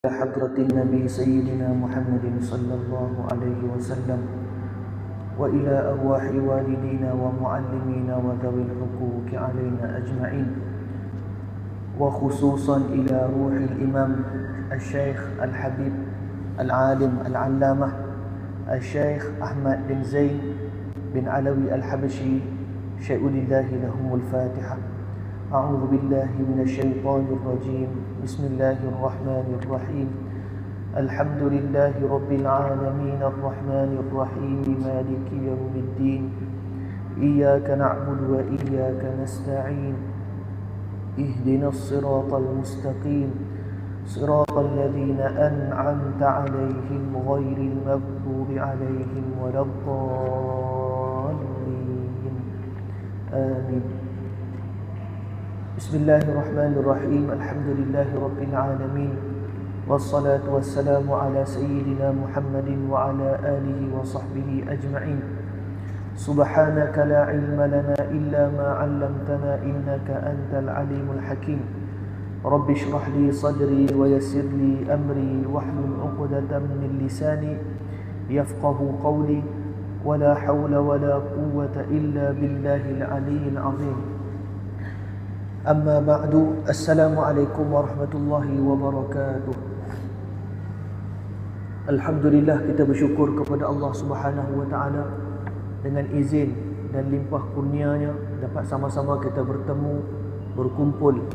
حضرة النبي سيدنا محمد صلى الله عليه وسلم وإلى أرواح والدينا ومعلمينا وذوي الحقوق علينا أجمعين، وخصوصا إلى روح الإمام الشيخ الحبيب العالم العلامة الشيخ أحمد بن زين بن علوي الحبشي شيء لله لهم الفاتحة. أعوذ بالله من الشيطان الرجيم. بسم الله الرحمن الرحيم. الحمد لله رب العالمين الرحمن الرحيم مالك يوم الدين. إياك نعبد وإياك نستعين. اهدنا الصراط المستقيم صراط الذين أنعمت عليهم غير المغضوب عليهم ولا الضالين. آمين. Bismillahirrahmanirrahim. Alhamdulillahi Rabbil Alamin. Wassalatu wassalamu ala Sayyidina Muhammadin wa ala alihi wa sahbihi ajma'in. Subhanaka la ilma lana illa ma 'allamtana innaka antal alimul hakim. Rabbi shrah li sadri wa yassir li amri wahlul 'uqdatam min lisani yafqahu qawli. Wa la hawla wa la quwwata illa billahil aliyyil 'azim. Amma ba'du. Assalamualaikum warahmatullahi wabarakatuh. Alhamdulillah, kita bersyukur kepada Allah Subhanahu wa taala dengan izin dan limpah kurnia-Nya dapat sama-sama kita bertemu, berkumpul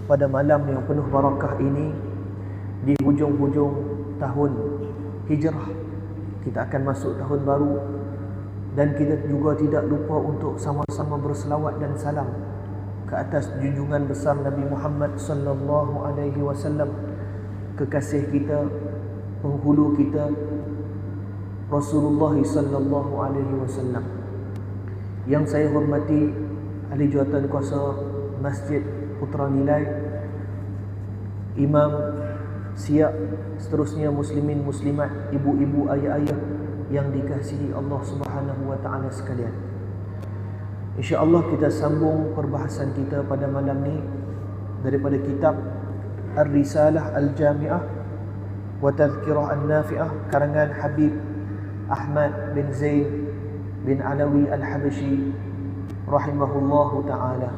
pada malam yang penuh barakah ini di hujung-hujung tahun Hijrah. Kita akan masuk tahun baru dan kita juga tidak lupa untuk sama-sama berselawat dan salam ke atas junjungan besar Nabi Muhammad sallallahu alaihi wasallam, kekasih kita, penghulu kita, Rasulullah sallallahu alaihi wasallam. Yang saya hormati ahli jawatan kuasa Masjid Putra Nilai, imam, siap, seterusnya muslimin muslimat, ibu-ibu, ayah-ayah yang dikasihi Allah Subhanahu wa taala sekalian. InsyaAllah kita sambung perbahasan kita pada malam ni daripada kitab Ar-Risalah Al-Jami'ah wa Tadhkirah An-Nafi'ah karangan Habib Ahmad bin Zaid bin Alawi Al-Habshi rahimahullahu ta'ala.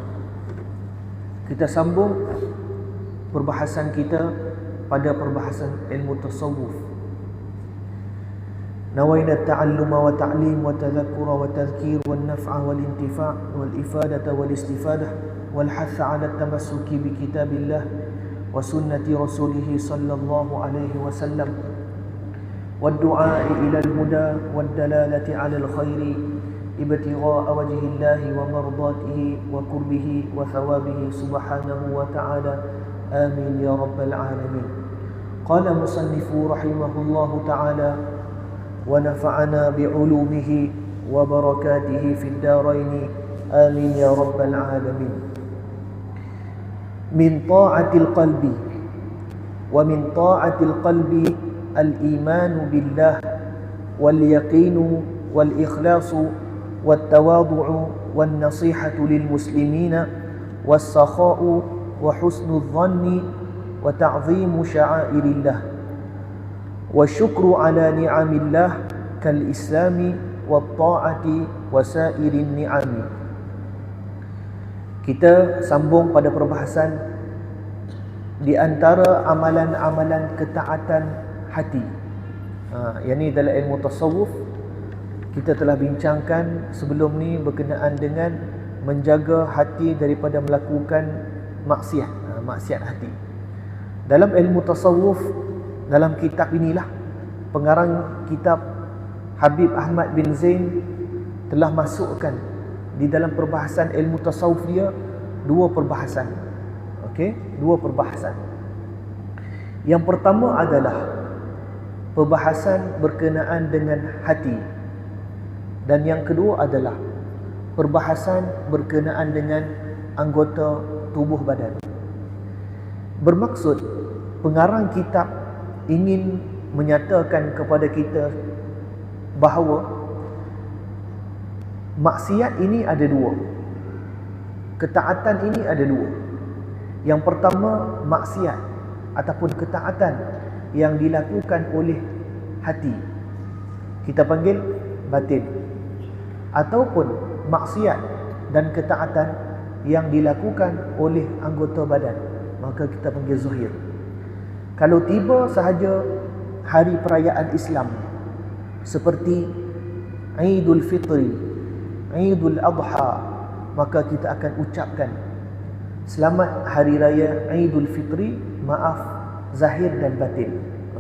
Kita sambung perbahasan kita pada perbahasan ilmu tasawuf. نوينا التعلم وتعليم وتذكر وتذكير والنفع والانتفاع والإفادة والاستفادة والحث على التمسك بكتاب الله وسنة رسوله صلى الله عليه وسلم والدعاء إلى الهدى والدلالة على الخير ابتغاء وجه الله ومرضاته وقربه وثوابه سبحانه وتعالى. آمين يا رب العالمين. قال مصنف رحمه الله تعالى: ونفعنا بعلومه وبركاته في الدارين آمين يا رب العالمين. من طاعة القلب، ومن طاعة القلب الإيمان بالله واليقين والإخلاص والتواضع والنصيحة للمسلمين والسخاء وحسن الظن وتعظيم شعائر الله والشكر على نعم الله كالإسلام والطاعة وسائر النعم. Kita sambung pada perbahasan di antara amalan-amalan ketaatan hati. Yang ni dalam ilmu tasawuf kita telah bincangkan sebelum ni berkenaan dengan menjaga hati daripada melakukan maksiat, maksiat hati. Dalam ilmu tasawuf, dalam kitab inilah pengarang kitab Habib Ahmad bin Zain telah masukkan di dalam perbahasan ilmu tasawuf dia dua perbahasan. Okey, dua perbahasan. Yang pertama adalah perbahasan berkenaan dengan hati, dan yang kedua adalah perbahasan berkenaan dengan anggota tubuh badan. Bermaksud pengarang kitab ingin menyatakan kepada kita bahawa maksiat ini ada dua, ketaatan ini ada dua. Yang pertama, maksiat ataupun ketaatan yang dilakukan oleh hati, kita panggil batin. Ataupun maksiat dan ketaatan yang dilakukan oleh anggota badan, maka kita panggil zahir. Kalau tiba sahaja hari perayaan Islam seperti Aidul Fitri, Aidul Adha, maka kita akan ucapkan selamat hari raya Aidul Fitri, maaf zahir dan batin.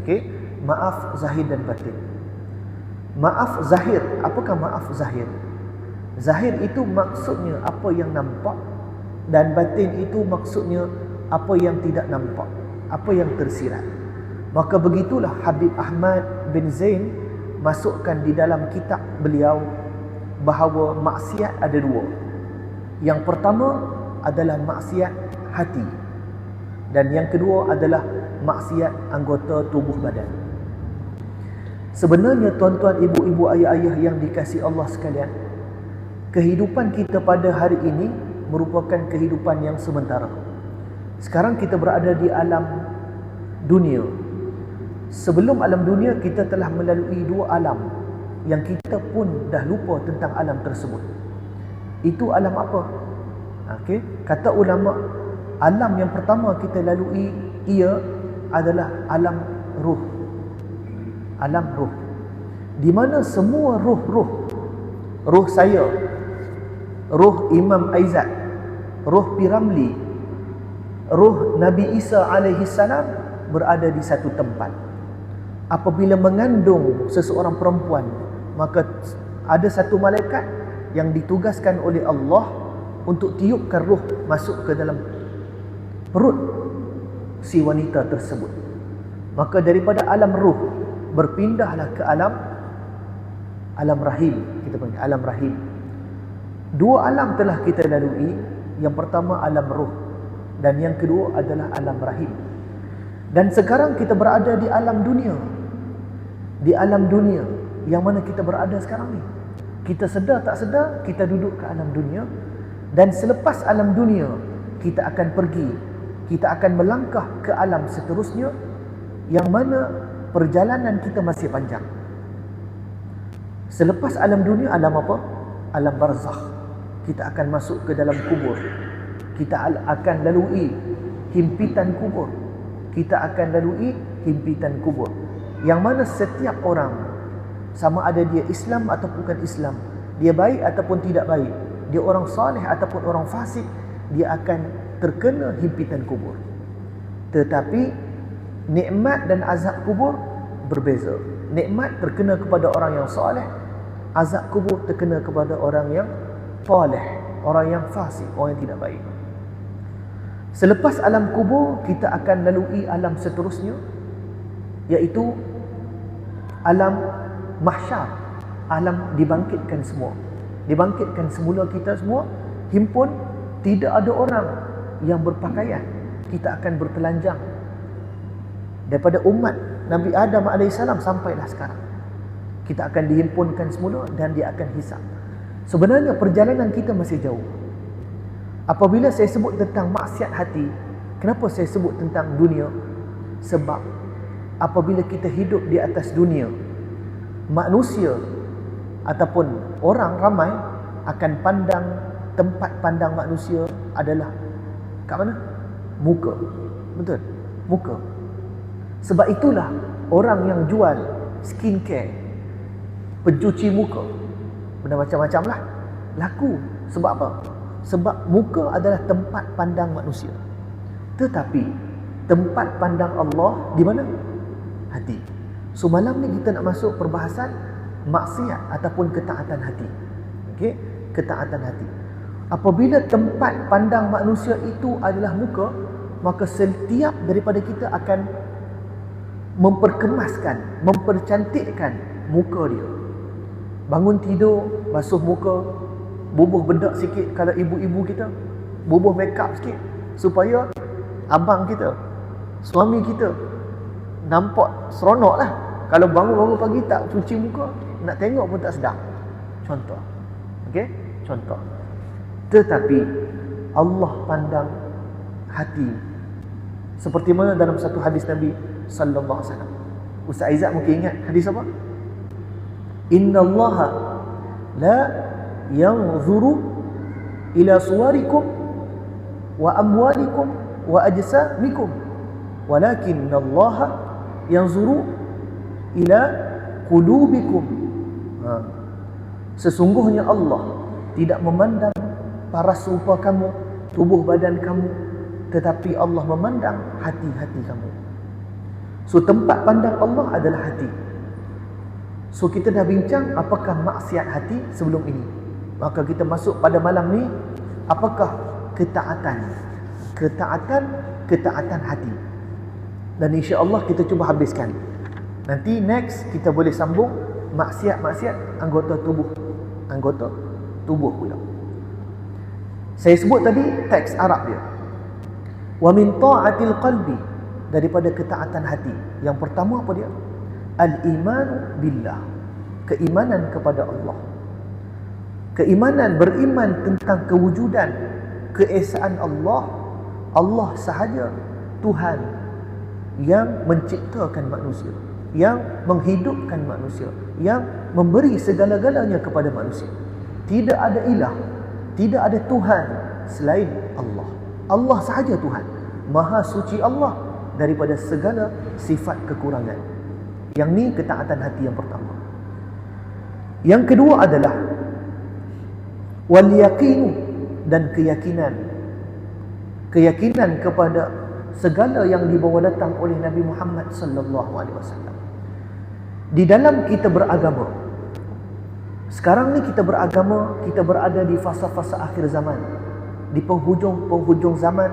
Okey, maaf zahir dan batin. Maaf zahir, apakah maaf zahir? Zahir itu maksudnya apa yang nampak, dan batin itu maksudnya apa yang tidak nampak, apa yang tersirat. Maka begitulah Habib Ahmad bin Zain masukkan di dalam kitab beliau bahawa maksiat ada dua. Yang pertama adalah maksiat hati, dan yang kedua adalah maksiat anggota tubuh badan. Sebenarnya tuan-tuan, ibu-ibu, ayah-ayah yang dikasihi Allah sekalian, kehidupan kita pada hari ini merupakan kehidupan yang sementara. Sekarang kita berada di alam dunia. Sebelum alam dunia, kita telah melalui dua alam yang kita pun dah lupa tentang alam tersebut. Itu alam apa? Okey, kata ulama, alam yang pertama kita lalui ia adalah alam ruh. Alam ruh, di mana semua ruh saya, ruh Imam Aizat, ruh Piramli, ruh Nabi Isa alaihi salam berada di satu tempat. Apabila mengandung seseorang perempuan, maka ada satu malaikat yang ditugaskan oleh Allah untuk tiupkan ruh masuk ke dalam perut si wanita tersebut. Maka daripada alam ruh berpindahlah ke alam rahim. Kita panggil alam rahim. Dua alam telah kita lalui. Yang pertama alam ruh, dan yang kedua adalah alam rahim. Dan sekarang kita berada di alam dunia. Di alam dunia yang mana kita berada sekarang ni, kita sedar tak sedar kita duduk ke alam dunia. Dan selepas alam dunia, kita akan pergi, kita akan melangkah ke alam seterusnya, yang mana perjalanan kita masih panjang. Selepas alam dunia, alam apa? Alam barzakh. Kita akan masuk ke dalam kubur. Kita akan lalui himpitan kubur. Kita akan lalui himpitan kubur, yang mana setiap orang, sama ada dia Islam atau bukan Islam, dia baik ataupun tidak baik, dia orang saleh ataupun orang fasik, dia akan terkena himpitan kubur. Tetapi nikmat dan azab kubur berbeza. Nikmat terkena kepada orang yang soleh, azab kubur terkena kepada orang yang taleh, orang yang fasik, orang yang tidak baik. Selepas alam kubur, kita akan lalui alam seterusnya, iaitu alam mahsyar, alam dibangkitkan semua. Dibangkitkan semula kita semua, himpun, tidak ada orang yang berpakaian. Kita akan bertelanjang. Daripada umat Nabi Adam AS sampailah sekarang, kita akan dihimpunkan semula dan dia akan hisap. Sebenarnya perjalanan kita masih jauh. Apabila saya sebut tentang maksiat hati, kenapa saya sebut tentang dunia? Sebab apabila kita hidup di atas dunia, manusia ataupun orang ramai akan pandang, tempat pandang manusia adalah kat mana? Muka. Betul? Muka. Sebab itulah orang yang jual skincare, pencuci muka, benda macam-macam lah, laku. Sebab apa? Sebab muka adalah tempat pandang manusia. Tetapi tempat pandang Allah di mana? Hati. So malam ni kita nak masuk perbahasan maksiat ataupun ketaatan hati. Okey, ketaatan hati. Apabila tempat pandang manusia itu adalah muka, maka setiap daripada kita akan memperkemaskan, mempercantikkan muka dia. Bangun tidur, basuh muka, bubuh bedak sikit kalau ibu-ibu kita, bubuh make up sikit, supaya abang kita, suami kita nampak seronok lah. Kalau bangun-bangun pagi tak cuci muka, nak tengok pun tak sedap. Contoh. Okey? Contoh. Tetapi Allah pandang hati Seperti mana dalam satu hadis Nabi sallallahu alaihi wasallam. Ustaz Aizat mungkin ingat hadis apa? Innallaha la yanzuru ila suwarikum wa amwalikum wa ajsamikum, walakinallaha yanzuru ila qulubikum. Sesungguhnya Allah tidak memandang paras rupa kamu, tubuh badan kamu, tetapi Allah memandang hati-hati kamu. So tempat pandang Allah adalah hati. So kita dah bincang apakah maksiat hati sebelum ini. Maka kita masuk pada malam ni, apakah ketaatan? Ketaatan hati. Dan insya-Allah kita cuba habiskan. Nanti next kita boleh sambung maksiat anggota tubuh pula. Saya sebut tadi teks Arab dia. Wa min ta'atil qalbi, daripada ketaatan hati. Yang pertama apa dia? Al-iman billah, keimanan kepada Allah. Keimanan, beriman tentang kewujudan, keesaan Allah. Allah sahaja Tuhan yang menciptakan manusia, yang menghidupkan manusia, yang memberi segala-galanya kepada manusia. Tidak ada ilah, tidak ada Tuhan selain Allah. Allah sahaja Tuhan. Maha suci Allah daripada segala sifat kekurangan. Yang ni ketaatan hati yang pertama. Yang kedua adalah wal yaqinu, dan keyakinan. Keyakinan kepada segala yang dibawa datang oleh Nabi Muhammad sallallahu alaihi wasallam. Di dalam kita beragama, sekarang ni kita beragama, kita berada di fasa-fasa akhir zaman, di penghujung zaman,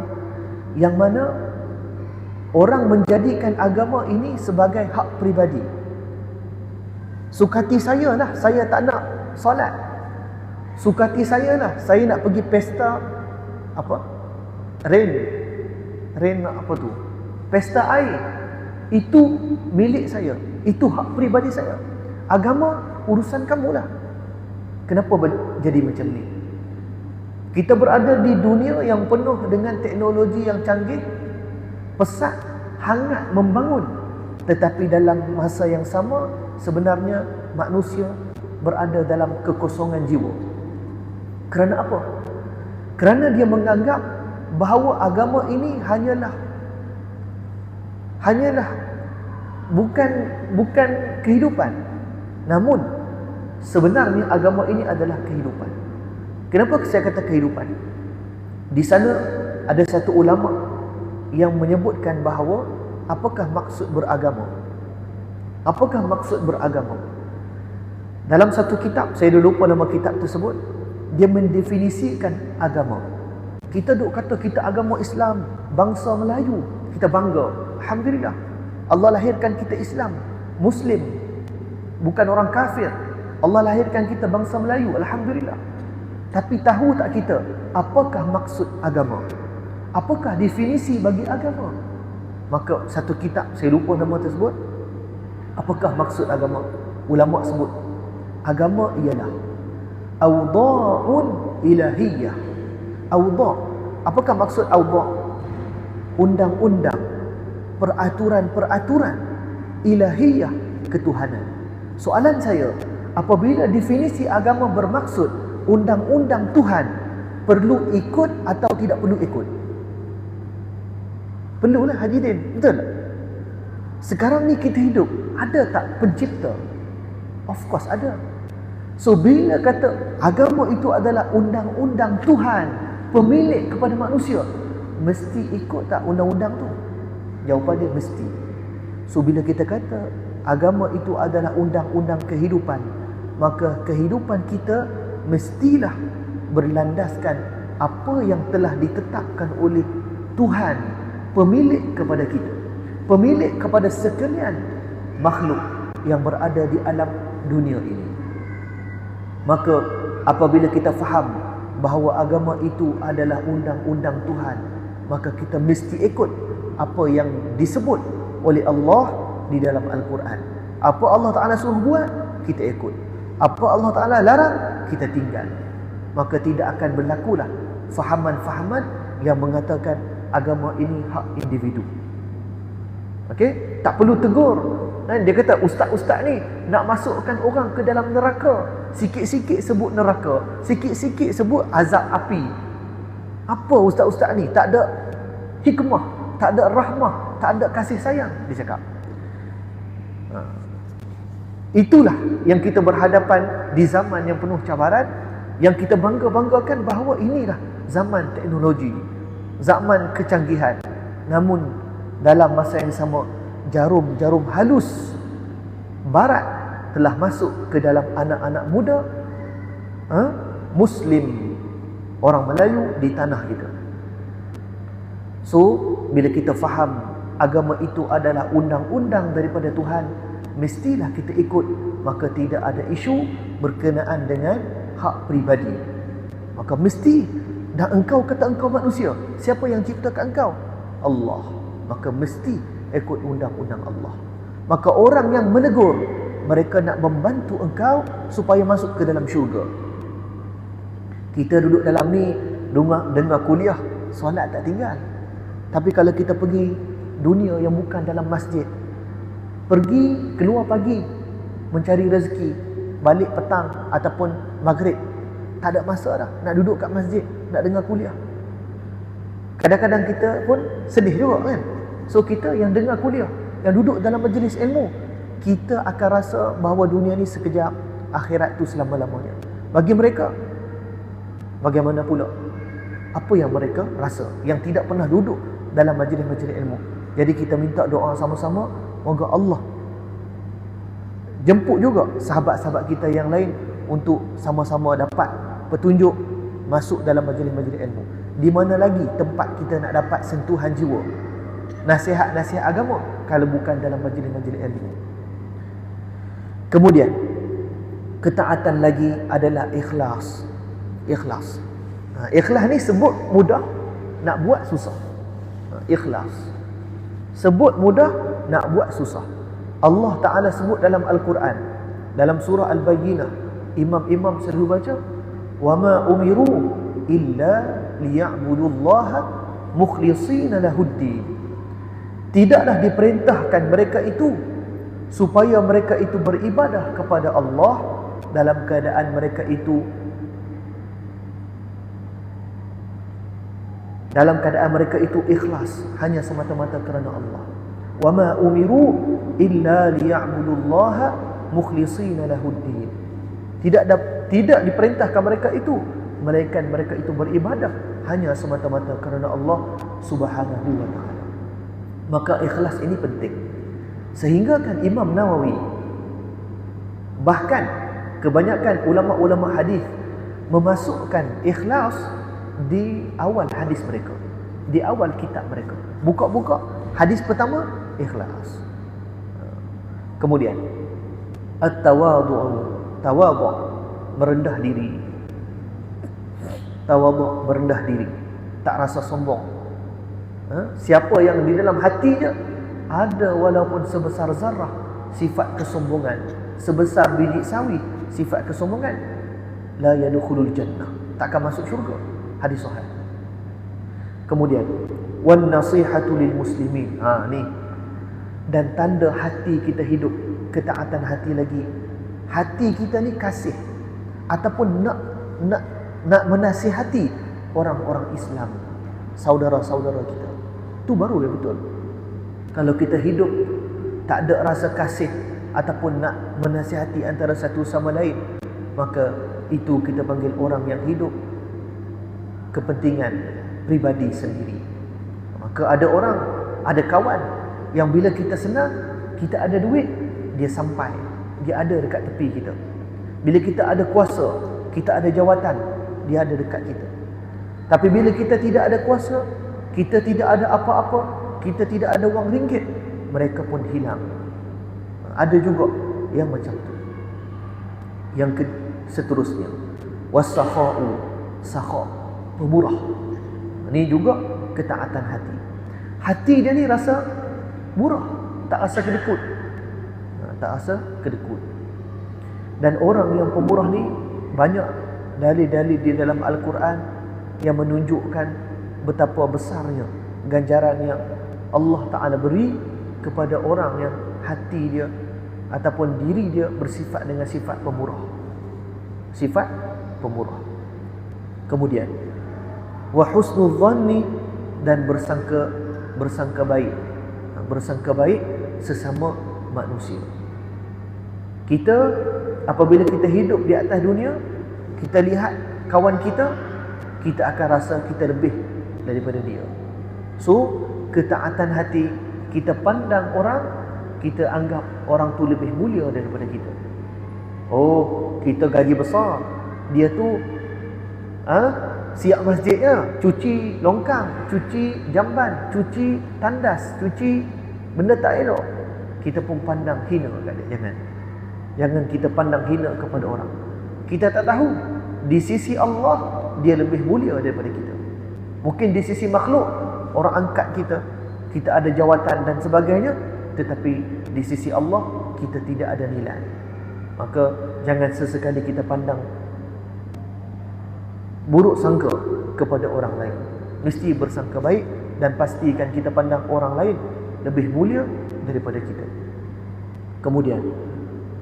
yang mana orang menjadikan agama ini sebagai hak peribadi. Sukati saya lah, saya tak nak solat. Sukati saya lah, saya nak pergi pesta apa? Rain apa tu? Pesta air. Itu milik saya. Itu hak peribadi saya. Agama urusan kamulah. Kenapa jadi macam ni? Kita berada di dunia yang penuh dengan teknologi yang canggih, pesat, hangat, membangun. Tetapi dalam masa yang sama, sebenarnya manusia berada dalam kekosongan jiwa. Kerana apa? Kerana dia menganggap bahawa agama ini hanyalah bukan kehidupan. Namun sebenarnya agama ini adalah kehidupan. Kenapa saya kata kehidupan? Di sana ada satu ulama yang menyebutkan bahawa apakah maksud beragama? Apakah maksud beragama? Dalam satu kitab, saya dah lupa nama kitab tersebut, dia mendefinisikan agama. Kita duk kata kita agama Islam, bangsa Melayu, kita bangga. Alhamdulillah, Allah lahirkan kita Islam, Muslim, bukan orang kafir. Allah lahirkan kita bangsa Melayu, Alhamdulillah. Tapi tahu tak kita apakah maksud agama? Apakah definisi bagi agama? Maka satu kitab, saya lupa nama tersebut, apakah maksud agama? Ulama sebut agama ialah awda'un ilahiyah. Awda'. Apakah maksud awda'? Undang-undang, peraturan-peraturan ilahiyah, ketuhanan. Soalan saya, apabila definisi agama bermaksud undang-undang Tuhan, perlu ikut atau tidak perlu ikut? Perlulah hadirin, betul tak? Sekarang ni kita hidup, ada tak pencipta? Of course ada. So bila kata agama itu adalah undang-undang Tuhan, pemilik kepada manusia, mesti ikut tak undang-undang tu? Jawapan dia mesti. So bila kita kata agama itu adalah undang-undang kehidupan, maka kehidupan kita mestilah berlandaskan apa yang telah ditetapkan oleh Tuhan, pemilik kepada kita, pemilik kepada sekalian makhluk yang berada di alam dunia ini. Maka apabila kita faham bahawa agama itu adalah undang-undang Tuhan, maka kita mesti ikut apa yang disebut oleh Allah di dalam Al-Quran. Apa Allah Ta'ala suruh buat, kita ikut. Apa Allah Ta'ala larang, kita tinggal. Maka tidak akan berlakulah fahaman-fahaman yang mengatakan agama ini hak individu. Okey, tak perlu tegur. Dia kata ustaz-ustaz ni nak masukkan orang ke dalam neraka, sikit-sikit sebut neraka, sikit-sikit sebut azab api. Apa ustaz-ustaz ni? Tak ada hikmah, tak ada rahmah, tak ada kasih sayang, dia cakap. Itulah yang kita berhadapan di zaman yang penuh cabaran, yang kita bangga-banggakan bahawa inilah zaman teknologi, zaman kecanggihan. Namun dalam masa yang sama, jarum-jarum halus barat telah masuk ke dalam anak-anak muda Muslim, orang Melayu di tanah kita. So, bila kita faham agama itu adalah undang-undang daripada Tuhan, mestilah kita ikut. Maka tidak ada isu berkenaan dengan hak peribadi. Maka mesti, dan engkau kata engkau manusia, siapa yang ciptakan engkau? Allah. Maka mesti ikut undang-undang Allah. Maka orang yang menegur, mereka nak membantu engkau supaya masuk ke dalam syurga. Kita duduk dalam ni dengar kuliah, solat tak tinggal. Tapi kalau kita pergi dunia yang bukan dalam masjid, pergi keluar pagi mencari rezeki, balik petang ataupun maghrib, tak ada masa dah nak duduk kat masjid, nak dengar kuliah. Kadang-kadang kita pun sedih juga kan. So kita yang dengar kuliah, yang duduk dalam majlis ilmu, kita akan rasa bahawa dunia ni sekejap, akhirat tu selama-lamanya. Bagi mereka, bagaimana pula? Apa yang mereka rasa yang tidak pernah duduk dalam majlis-majlis ilmu? Jadi kita minta doa sama-sama, moga Allah jemput juga sahabat-sahabat kita yang lain untuk sama-sama dapat petunjuk masuk dalam majlis-majlis ilmu. Di mana lagi tempat kita nak dapat sentuhan jiwa, nasihat-nasihat agama kalau bukan dalam majlis-majlis ilmu. Kemudian ketaatan lagi adalah ikhlas. Ikhlas. Ikhlas ni sebut mudah, nak buat susah. Ikhlas. Sebut mudah, nak buat susah. Allah Ta'ala sebut dalam Al-Quran, dalam surah Al-Bayyinah, imam-imam selalu baca, وَمَا أُمِرُوا إِلَّا لِيَعْبُدُوا اللَّهَ مُخْلِصِينَ لَهُ الدِّينَ. Tidaklah diperintahkan mereka itu supaya mereka itu beribadah kepada Allah dalam keadaan mereka itu ikhlas, hanya semata-mata kerana Allah. وَمَا أُمِرُوا إِلَّا لِيَعْبُدُوا اللَّهَ مُخْلِصِينَ لَهُ الدِّينَ. Tidak diperintahkan mereka itu, melainkan mereka itu beribadah hanya semata-mata kerana Allah Subhanahu wa ta'ala. Maka ikhlas ini penting. Sehingga kan Imam Nawawi, bahkan kebanyakan ulama-ulama hadis memasukkan ikhlas di awal hadis mereka, di awal kitab mereka. Buka-buka hadis pertama, ikhlas. Kemudian at-tawadhu, tawadhu, merendah diri. Tawadhu, merendah diri, tak rasa sombong. Siapa yang di dalam hatinya ada walaupun sebesar zarah sifat kesombongan, sebesar biji sawi sifat kesombongan, la yadkhulul jannah, takkan masuk syurga. Hadis sahih. Kemudian wan nasihatu lil muslimin. Ni dan tanda hati kita hidup, ketaatan hati lagi. Hati kita ni kasih ataupun nak menasihati orang-orang Islam, saudara-saudara kita. Itu baru yang betul. Kalau kita hidup tak ada rasa kasih ataupun nak menasihati antara satu sama lain, maka itu kita panggil orang yang hidup kepentingan pribadi sendiri. Maka ada orang, ada kawan yang bila kita senang, kita ada duit, dia sampai, dia ada dekat tepi kita. Bila kita ada kuasa, kita ada jawatan, dia ada dekat kita. Tapi bila kita tidak ada kuasa, kita tidak ada apa-apa, kita tidak ada wang ringgit, mereka pun hilang. Ada juga yang macam tu. Yang seterusnya, was-sakha'u, sakha', pemurah. Ini juga ketaatan hati. Hati dia ni rasa murah, tak rasa kedekut. Tak rasa kedekut. Dan orang yang pemurah ni, banyak dalil-dalil di dalam Al-Quran yang menunjukkan betapa besarnya ganjaran yang Allah Ta'ala beri kepada orang yang hati dia ataupun diri dia bersifat dengan sifat pemurah. Sifat pemurah. Kemudian wa husnul dhanni, dan bersangka baik. Bersangka baik sesama manusia. Kita apabila kita hidup di atas dunia, kita lihat kawan kita, kita akan rasa kita lebih daripada dia. So, ketaatan hati, kita pandang orang, kita anggap orang tu lebih mulia daripada kita. Oh, kita gaji besar, dia tu siap masjidnya, cuci longkang, cuci jamban, cuci tandas, cuci benda tak elok, kita pun pandang hina kat dia. Jangan kita pandang hina kepada orang. Kita tak tahu di sisi Allah dia lebih mulia daripada kita. Mungkin di sisi makhluk orang angkat kita, kita ada jawatan dan sebagainya, tetapi di sisi Allah kita tidak ada nilai. Maka jangan sesekali kita pandang buruk sangka kepada orang lain. Mesti bersangka baik dan pastikan kita pandang orang lain lebih mulia daripada kita. Kemudian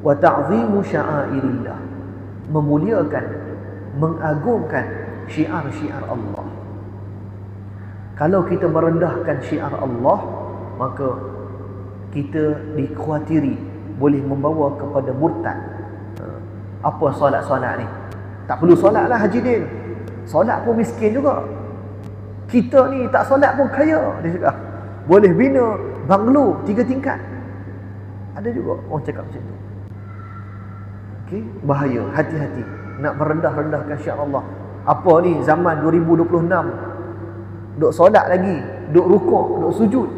wa ta'zimu sya'airillah, memuliakan, mengagungkan syiar-syiar Allah. Kalau kita merendahkan syiar Allah, maka kita dikhawatiri boleh membawa kepada murtad. Apa solat-solat ni? Tak perlu solat lah Haji Din. Solat pun miskin juga. Kita ni tak solat pun kaya, dia cakap. Boleh bina banglo 3 tingkat. Ada juga orang cakap macam tu. Okey, bahaya, hati-hati nak merendah-rendahkan syiar Allah. Apa ni zaman 2026, duk solat lagi, duk rukuk, duk sujud.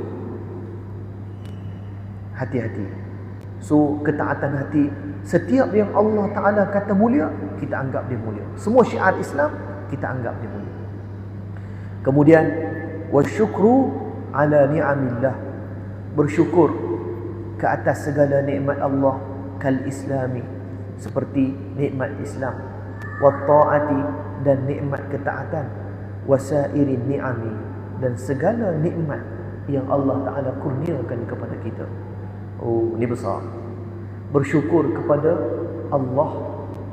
Hati-hati. So, ketaatan hati, setiap yang Allah Ta'ala kata mulia, kita anggap dia mulia. Semua syiar Islam, kita anggap dia mulia. Kemudian wasyukru ala ni'amillah, bersyukur ke atas segala nikmat Allah, kal islami, seperti nikmat Islam, wa ta'ati, dan nikmat ketaatan, wasairin ni'ami, dan segala nikmat yang Allah Ta'ala kurniakan kepada kita. Oh, ini besar. Bersyukur kepada Allah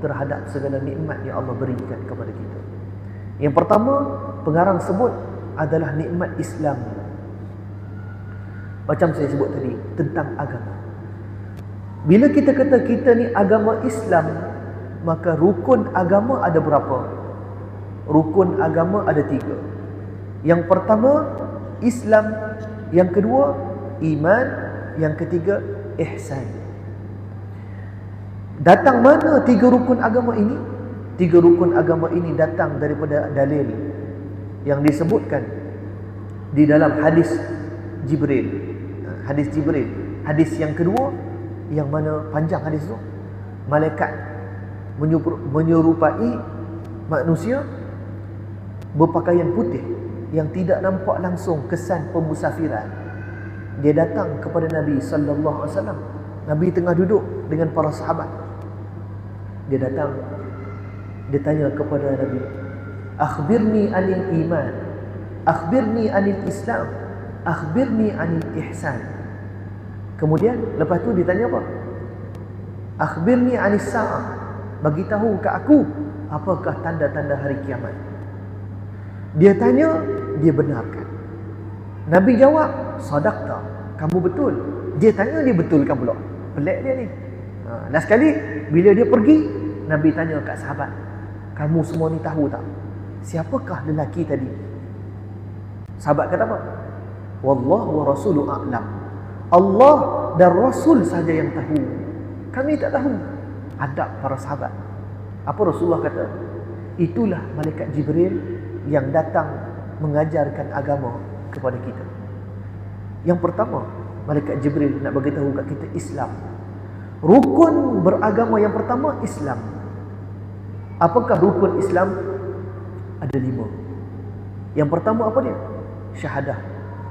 terhadap segala nikmat yang Allah berikan kepada kita. Yang pertama, pengarang sebut adalah nikmat Islam. Macam saya sebut tadi, tentang agama. Bila kita kata kita ni agama Islam, maka rukun agama ada berapa? Rukun agama ada 3. Yang pertama, Islam. Yang kedua, iman. Yang ketiga, ihsan. Datang mana 3 rukun agama ini? 3 rukun agama ini datang daripada dalil yang disebutkan di dalam hadis Jibril. Hadis Jibril. Hadis yang kedua, yang mana panjang hadis tu. Malaikat menyerupai manusia berpakaian putih yang tidak nampak langsung kesan pemusafiran. Dia datang kepada Nabi sallallahu alaihi wasallam. Nabi tengah duduk dengan para sahabat. Dia datang, dia tanya kepada Nabi, akhbirni anil iman, akhbirni anil Islam, akhbirni anil ihsan. Kemudian lepas tu dia tanya apa? Akhbirni anis sa'ah, bagi tahu ke aku apakah tanda-tanda hari kiamat. Dia tanya, dia benarkan. Nabi jawab, sadaqta, kamu betul. Dia tanya, dia betulkan pula. Pelik dia ni. Last sekali bila dia pergi, Nabi tanya kat sahabat, kamu semua ni tahu tak siapakah lelaki tadi? Sahabat kata apa? Wallahu wa rasuluhu a'lam. Allah dan Rasul saja yang tahu, kami tak tahu. Adab para sahabat. Apa Rasulullah kata? Itulah malaikat Jibril yang datang mengajarkan agama kepada kita. Yang pertama, malaikat Jibril nak bagi tahu kat kita Islam. Rukun beragama yang pertama, Islam. Apakah rukun Islam? Ada 5. Yang pertama apa dia? Syahadah.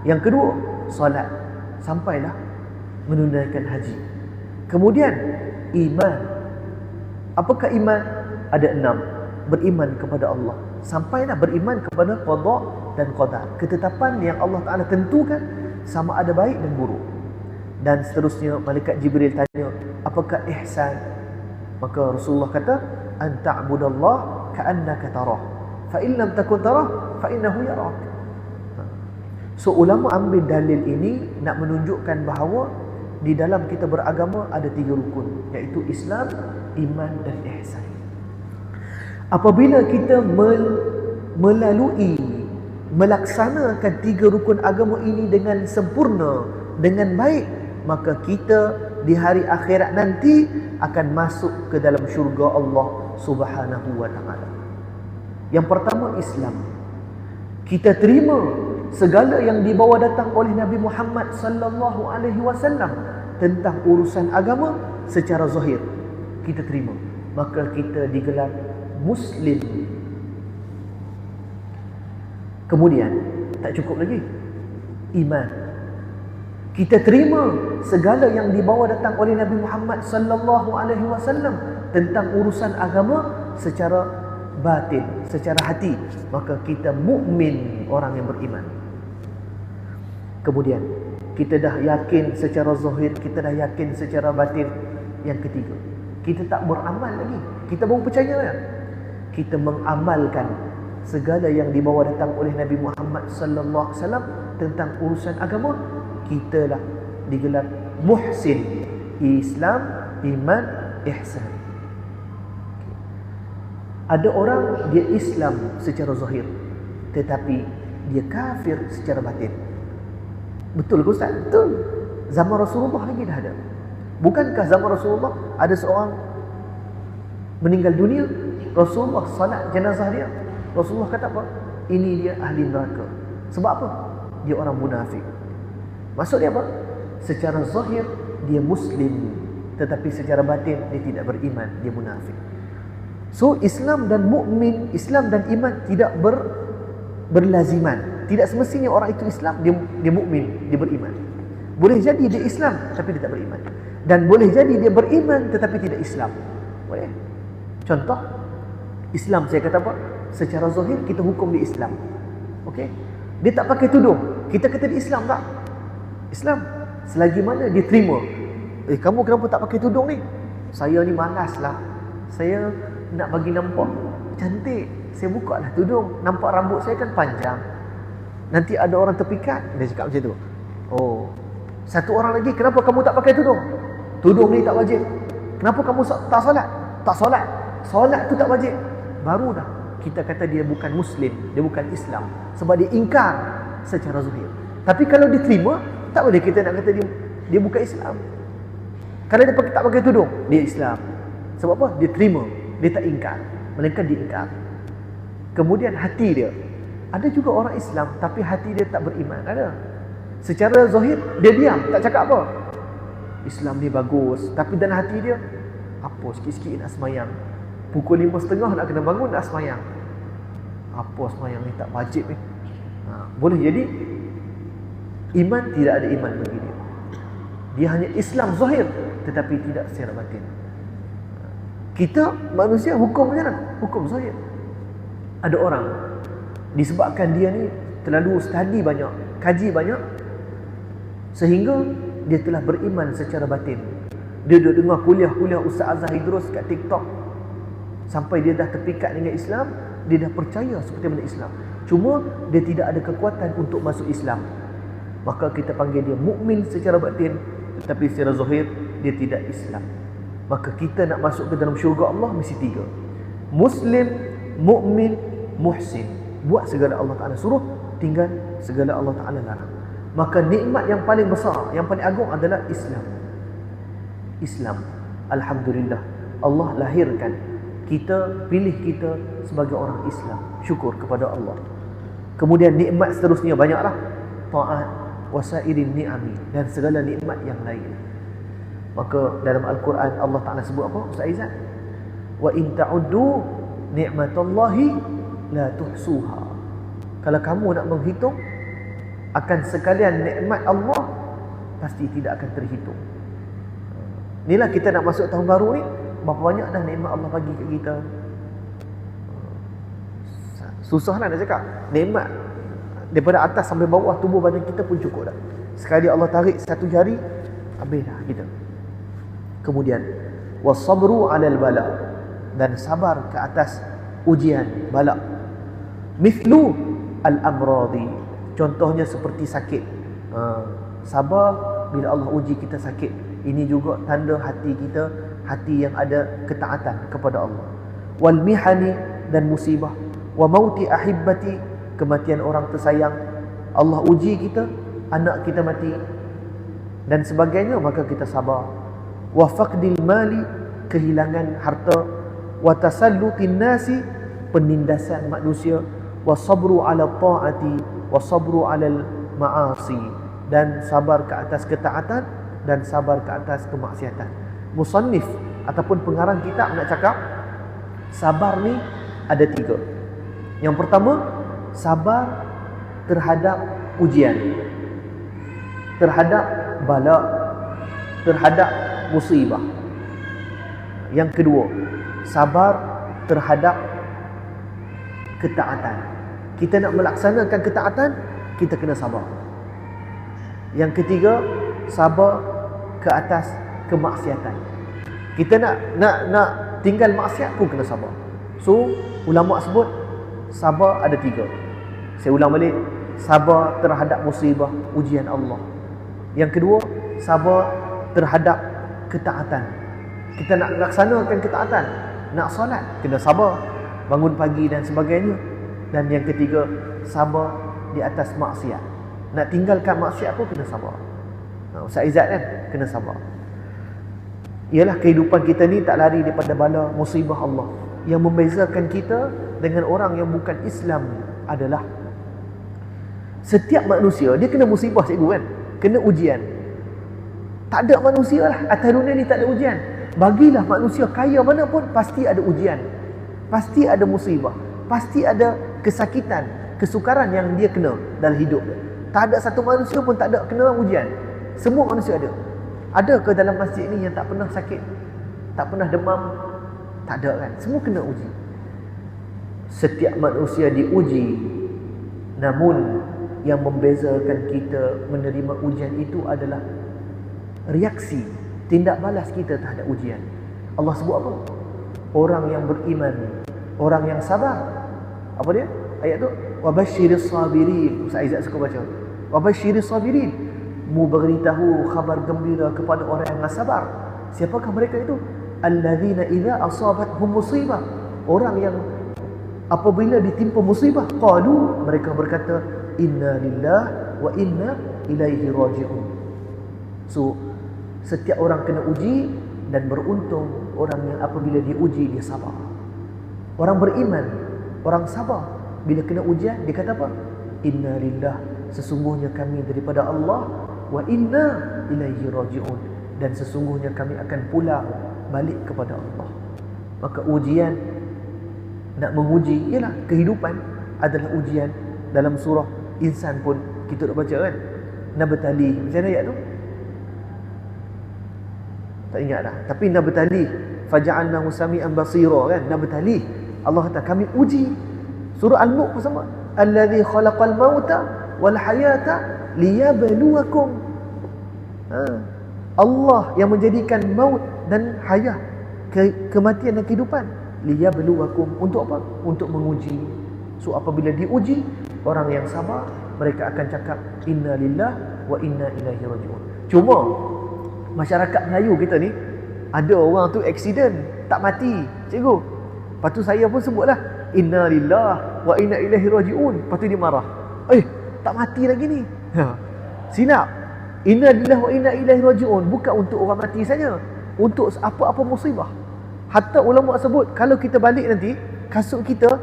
Yang kedua, solat. Sampailah menunaikan haji. Kemudian iman. Apakah iman? Ada 6. Beriman kepada Allah. Sampailah beriman kepada qada dan qadar. Ketetapan yang Allah Ta'ala tentukan sama ada baik dan buruk. Dan seterusnya malaikat Jibril tanya, apakah ihsan? Maka Rasulullah kata, an ta'budallah ka'annaka tarah, fa in lam takun tarah fa innahu yarak. So ulama ambil dalil ini nak menunjukkan bahawa di dalam kita beragama ada 3 rukun, iaitu Islam, iman dan ihsan. Apabila kita melaksanakan 3 rukun agama ini dengan sempurna, dengan baik, maka kita di hari akhirat nanti akan masuk ke dalam syurga Allah Subhanahu wa ta'ala. Yang pertama, Islam. Kita terima segala yang dibawa datang oleh Nabi Muhammad sallallahu alaihi wasallam tentang urusan agama secara zahir. Kita terima, maka kita digelar Muslim. Kemudian tak cukup lagi, iman. Kita terima segala yang dibawa datang oleh Nabi Muhammad sallallahu alaihi wasallam tentang urusan agama secara batin, secara hati, maka kita mukmin, orang yang beriman. Kemudian kita dah yakin secara zahir, kita dah yakin secara batin. Yang ketiga, kita tak beramal lagi, kita baru percaya ya. Kita mengamalkan segala yang dibawa datang oleh Nabi Muhammad sallallahu alaihi wasallam tentang urusan agama. Kita lah digelar muhsin. Islam, iman, ihsan. Ada orang dia Islam secara zahir, tetapi dia kafir secara batin. Betul ke Ustaz? Betul. Zaman Rasulullah lagi dah ada. Bukankah zaman Rasulullah ada seorang meninggal dunia, Rasulullah salat jenazah dia, Rasulullah kata apa? Ini dia ahli neraka. Sebab apa? Dia orang munafik. Maksud dia apa? Secara zahir dia Muslim, tetapi secara batin dia tidak beriman, dia munafik. So Islam dan mukmin, Islam dan iman tidak berlaziman. Tidak semestinya orang itu Islam, dia mukmin, dia beriman. Boleh jadi dia Islam tapi dia tak beriman. Dan boleh jadi dia beriman tetapi tidak Islam. Boleh. Contoh, Islam saya kata apa? Secara zahir kita hukum dia Islam. Okey? Dia tak pakai tudung. Kita kata dia Islam tak? Islam. Selagi mana dia terima. Kamu kenapa tak pakai tudung ni? Saya ni malas lah. Saya nak bagi nampak cantik. Saya buka lah tudung. Nampak rambut saya kan panjang. Nanti ada orang terpikat. Dia cakap macam tu. Oh. Satu orang lagi, kenapa kamu tak pakai tudung? Tudung ni tak wajib. Kenapa kamu tak solat? Tak solat. Solat tu tak wajib. Baru dah kita kata dia bukan Muslim, dia bukan Islam. Sebab dia ingkar secara zahir. Tapi kalau dia terima, tak boleh kita nak kata dia bukan Islam. Kalau dia tak pakai tudung, dia Islam. Sebab apa? Dia terima, dia tak ingkar. Melainkan dia ingkar. Kemudian hati dia. Ada juga orang Islam tapi hati dia tak beriman. Ada. Secara zahir dia diam, tak cakap apa. Islam ni bagus, tapi dalam hati dia apa sikit-sikit nak semayang. Pukul 5.30 nak kena bangun nak semayang. Apa semayang ni tak wajib ni. Boleh jadi iman, tidak ada iman bagi dia. Dia hanya Islam zahir tetapi tidak secara batin. Kita manusia hukum macam mana? Hukum zahir. Ada orang disebabkan dia ni terlalu study banyak, kaji banyak, sehingga dia telah beriman secara batin. Dia duduk dengar kuliah-kuliah Ustaz Azhar Idrus kat TikTok, sampai dia dah terpikat dengan Islam, dia dah percaya seperti mana Islam. Cuma dia tidak ada kekuatan untuk masuk Islam. Maka kita panggil dia mukmin secara batin, tetapi secara zahir dia tidak Islam. Maka kita nak masuk ke dalam syurga Allah mesti 3. Muslim, mukmin, muhsin. Buat segala Allah Ta'ala suruh, tinggal segala Allah Ta'ala larang. Maka nikmat yang paling besar, yang paling agung adalah Islam. Islam. Alhamdulillah, Allah lahirkan kita, pilih kita sebagai orang Islam. Syukur kepada Allah. Kemudian nikmat seterusnya banyaklah. Ta'at wasairin ni'ami, dan segala nikmat yang lain. Maka dalam Al-Quran Allah Ta'ala sebut apa Ustaz Izzat? Wa in ta'uddu ni'matallahi la tuhsuha. Kalau kamu nak menghitung akan sekalian nikmat Allah, pasti tidak akan terhitung. Inilah kita nak masuk tahun baru ni, berapa banyak dah nikmat Allah bagi kat kita. Susah lah nak cakap nikmat. Daripada atas sampai bawah tubuh badan kita pun cukup dah. Sekali Allah tarik satu jari, habis dah kita. Kemudian wasabru 'alal bala, dan sabar ke atas ujian, bala. Mithlu al-amradi, contohnya seperti sakit. Sabar bila Allah uji kita sakit. Ini juga tanda hati kita, hati yang ada ketaatan kepada Allah. Wal mihani, dan musibah. Wa mauti ahibbati, kematian orang tersayang. Allah uji kita, anak kita mati dan sebagainya, maka kita sabar. Wa faqdil mali, kehilangan harta. Wa tasallutin nasi, penindasan manusia. Wa sabru ala ta'ati, wa sabru ala ma'asi, dan sabar ke atas ketaatan dan sabar ke atas kemaksiatan. Musannif ataupun pengarang kitab nak cakap sabar ni ada 3. Yang pertama, sabar terhadap ujian, terhadap bala, terhadap musibah. Yang kedua, sabar terhadap ketaatan. Kita nak melaksanakan ketaatan, kita kena sabar. Yang ketiga, sabar ke atas kemaksiatan. Kita nak tinggal maksiat pun kena sabar. So, ulama sebut sabar ada 3. Saya ulang balik, sabar terhadap musibah, ujian Allah. Yang kedua, sabar terhadap ketaatan. Kita nak laksanakan ketaatan, nak solat, kena sabar, bangun pagi dan sebagainya. Dan yang ketiga, sabar di atas maksiat. Nak tinggalkan maksiat pun kena sabar. Ustaz Izzat kan, kena sabar. Ialah kehidupan kita ni tak lari daripada bala musibah Allah. Yang membezakan kita dengan orang yang bukan Islam adalah setiap manusia dia kena musibah, cikgu kan, kena ujian. Tak ada manusia lah atas dunia ni tak ada ujian. Bagilah manusia kaya mana pun, pasti ada ujian, pasti ada musibah, pasti ada kesakitan, kesukaran yang dia kena dalam hidup dia. Tak ada satu manusia pun tak ada kena ujian. Semua manusia ada. Ada ke dalam masjid ni yang tak pernah sakit, tak pernah demam? Tak ada kan? Semua kena uji. Setiap manusia diuji. Namun yang membezakan kita menerima ujian itu adalah reaksi, tindak balas kita terhadap ujian. Allah sebut apa? Orang yang beriman, orang yang sabar. Apa dia? Ayat tu, wabasyiris sabirin. Ustaz Izzat suka baca. Wabasyiris sabirin. Mu beritahu khabar gembira kepada orang yang sabar. Siapakah mereka itu? Alladzina idza asabathum musibah. Orang yang apabila ditimpa musibah, qalu, mereka berkata, inna lillah wa inna ilaihi raji'un. So, setiap orang kena uji, dan beruntung orang yang apabila diuji dia sabar. Orang beriman, orang sabar, bila kena ujian dia kata apa? Inna lillah, sesungguhnya kami daripada Allah, wa inna ilaihi raji'un, dan sesungguhnya kami akan pulang balik kepada Allah. Maka ujian, nak menguji, ialah kehidupan adalah ujian. Dalam surah Insan pun kita dah baca kan, nabtali, macam mana ayat tu? Tak ingat dah. Tapi nabtali faja'alnahu sami'an basira kan, nabtali. Allah kata kami uji. Surah Al-Mulk pun sama. Allazi khalaqal mauta wal hayata liyabluwakum. Allah yang menjadikan maut dan hayat, kematian dan kehidupan, liyabluwakum, untuk apa? Untuk menguji. So apabila diuji, orang yang sabar, mereka akan cakap inna lillah wa inna ilaihi raji'un. Cuma masyarakat Melayu kita ni, ada orang tu accident tak mati, cikgu. Lepas tu saya pun sebutlah inna lillah wa inna ilaihi raji'un. Lepas tu dia marah, tak mati lagi ni. Sinap, inna lillah wa inna ilaihi raji'un bukan untuk orang mati saja, untuk apa-apa musibah. Hatta ulama sebut, kalau kita balik nanti, kasut kita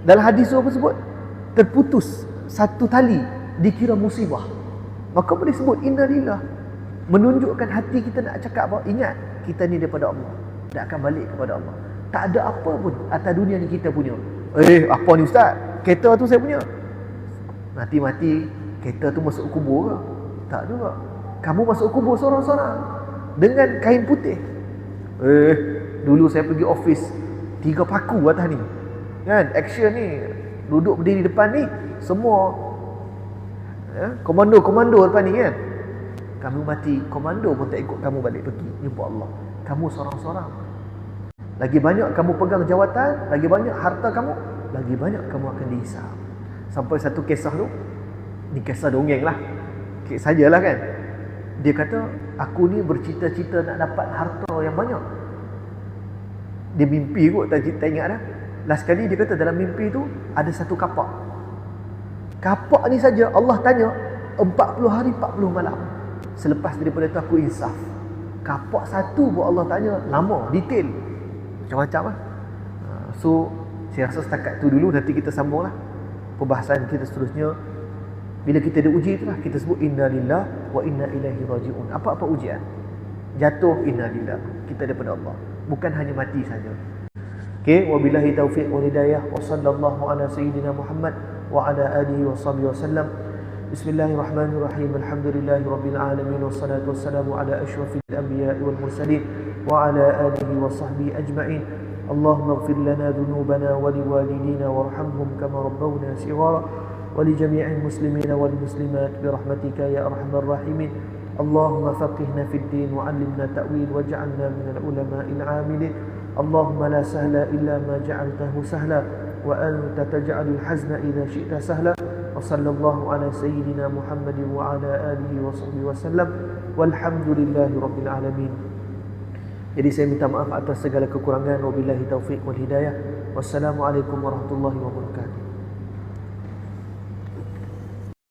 dalam hadis apa sebut, terputus satu tali, dikira musibah, maka boleh sebut inna lillah, menunjukkan hati kita nak cakap apa? Ingat, kita ni daripada Allah, dah akan balik kepada Allah. Tak ada apa pun atas dunia ni kita punya. Apa ni ustaz? Kereta tu saya punya. Mati-mati kereta tu masuk kubur ke? Tak juga. Kamu masuk kubur seorang-seorang dengan kain putih. Dulu saya pergi office, 3 paku atas ni kan, action ni, duduk berdiri depan ni, semua Ya, komando depan ni kan. Kamu mati, komando pun tak ikut kamu balik pergi jumpa Allah. Kamu seorang-seorang. Lagi banyak kamu pegang jawatan, lagi banyak harta kamu, lagi banyak kamu akan dihisap. Sampai satu kisah tu, ni kisah dongeng lah, sajalah kan. Dia kata, aku ni bercita-cita nak dapat harta yang banyak. Dia mimpi kot, tak ingat dah. Last kali dia kata dalam mimpi tu ada satu kapak. Kapak ni saja Allah tanya 40 hari 40 malam. Selepas daripada tu aku insaf. Kapak satu pun Allah tanya lama, detail, macam-macam lah. So saya rasa setakat tu dulu, nanti kita sambung lah perbahasan kita seterusnya. Bila kita ada uji itulah kita sebut inna lillah wa inna ilaihi raji'un. Apa-apa ujian, jatuh inna lillah, kita daripada Allah, bukan hanya mati saja. Okey, wabillahi taufiq wal hidayah wa sallallahu ala sayyidina Muhammad wa ala alihi wa sahbihi wasallam. Bismillahirrahmanirrahim. Alhamdulillahirabbil alamin wassalatu wassalamu ala asyrafil anbiya'i wal mursalin wa ala alihi wa sahbihi ajma'in. Allahumma ighfir lana dhunubana wa liwalidina warhamhum kama rabbawna shighara wa li jami'il muslimina wal muslimat bi rahmatika ya arhamar rahimin. Allahumma faqihna fid din wa 'allimna ta'wil waj'alna minal ulama'il 'amilin. Allahumma la sahla illa ma ja'altahu sahla wa anta taj'alul hazna idza syi'ta sahla. Wa sallallahu ala sayyidina Muhammadin wa ala alihi wa sahbihi wasallam walhamdulillahi rabbil alamin. Jadi saya minta maaf atas segala kekurangan. Wabillahi taufiq wal hidayah. Wassalamualaikum warahmatullahi wabarakatuh.